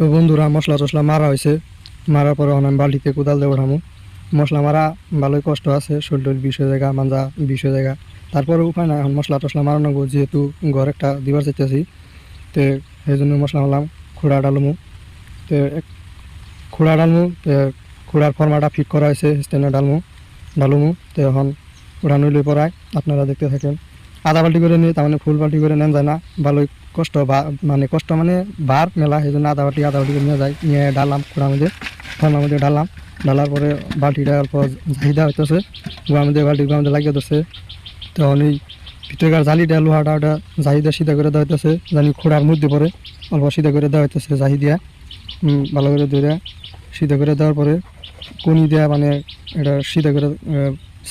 তো বন্ধুরা মশলা টসলা মারা হয়েছে, মারার পরে আমি বালতিতে কোদাল দিয়ে ওঠামো। মশলা মারা ভালোই কষ্ট আছে, শরীর বিষ হয়ে জায়গা, মাঞ্জা বিষ হয়ে জায়গা। তারপরে উপায় নাই, এখন মশলা টসলা মারানো গো, যেহেতু ঘর একটা দিবার চাইতেছি। তো সেই জন্য মশলা মারলাম, খুঁড়া ডালমু। তো খুঁড়া ডালমু, খুঁড়ার ফর্মাটা ফিট করা হয়েছে, স্ট্যান্ডে ডালুমু। তো এখন উড়ানো লই পড়ায় আপনারা দেখতে থাকেন। আধা বাল্টি করে নিয়ে, তার মানে ফুল বাল্টি করে নেন যায় না, ভালোই কষ্ট, কষ্ট মানে বার মেলা, সেই জন্য আধা বাল্টি করে নিয়ে যায়, নিয়ে ডাললাম খুঁড়ার মধ্যে, ফর্মার মধ্যে ডাললাম। ডালার পরে বাল্টিটা অল্প ঝাহিদা হইতেছে, গোয়ার মধ্যে বাল্টি গোয়ার মধ্যে লাগিয়ে দিচ্ছে। তখন এই ভিতরকার জালিটা লোহাটা ওটা জাহিদা সিধা করে দেওয়া হইতেছে, জানি খোড়ার মধ্যে পরে অল্প সিধা করে দেওয়া হইতেছে জাহি দিয়া, ভালো করে ধরে সিধা করে দেওয়ার পরে কনি দেওয়া, মানে এটা সিধা করে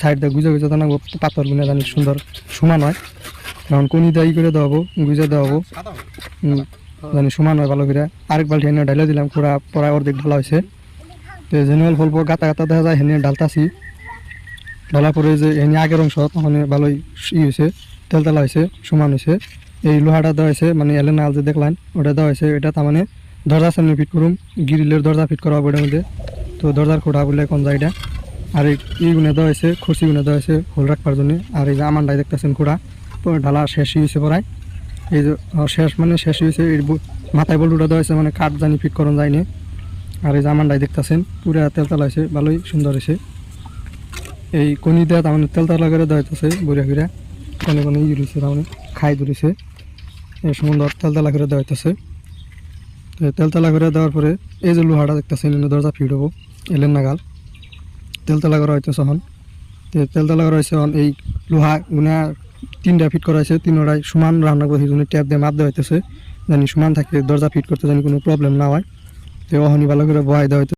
সাইড দিয়ে গুজে গুজে দেওয়া, পাথর গুনে জানি সুন্দর সমান হয়। এখন কনি দিয়ে ই করে দেওয়াবো, গুজে দেওয়াবো, জানি সমান হয় ভালো করে। আরেক বাল্টি এনে ঢাইলে দিলাম, খোড়া পড়ায় অর্ধেক ঢালা হয়েছে। তো জেনুয়াল ফল্প গাতা গাতা দেখা যায়, হেনে ডালতাছি। ঢালার পরে যে এনে আগের অংশ তখন ভালোই হয়েছে, তেলতেলা হয়েছে, সমান হয়েছে। এই লোহাটা দেওয়া হয়েছে, মানে এলেনাল যে দেখলেন ওটা দেওয়া হয়েছে, এটা তার মানে দরজার সামনে ফিট করুম, গ্রিলের দরজা ফিট করা হবে ওটার মধ্যে। তো দরজার খোঁড়া বলে কোন যায় এটা। আর এই গুনে দেওয়া হয়েছে, খরচি গুনে দেওয়া হয়েছে হোল রাখবার জন্য। আর এই যে আমানটাই দেখতেছেন খোঁড়া ঢালা শেষ হয়েছে পড়ায়, এই যে শেষ মানে শেষ হয়েছে। এই মাথায় বল্টুটা দেওয়া হয়েছে, মানে কাঠ জানি ফিট করন যায়নি। আর এই যে আমানটাই দেখতেছেন পুরা তেলতেলা হয়েছে, ভালোই সুন্দর হয়েছে। এই কনি দেওয়া তার মানে তেলতেলা করে দেওয়া হইতেছে, বড়িয়া করে কোনো কোনো ই রয়েছে, তার মানে খাই ধরেছে, এই সুন্দর তেলতেলা করে দেওয়া হইতেছে। তেলতেলা করে দেওয়ার পরে এই যে লোহাটা দেখতেছেন, দরজা ফিট হবো এলেন নাগাল, তেলতেলা করা হইতেছে এখন। তেলতেলা করা হয়েছে এখন, এই লোহা গুনা 3টা ফিট করা হয়েছে, 3টাই সমান রান্না করে, সেই জন্য ট্যাপ দিয়ে মাপ দেওয়া হইতেছে, জানি সমান থাকে, দরজা ফিট করতে জানি কোনো প্রবলেম না হয়। তো ওখানে ভালো করে বহাই দেওয়া হইতেছে।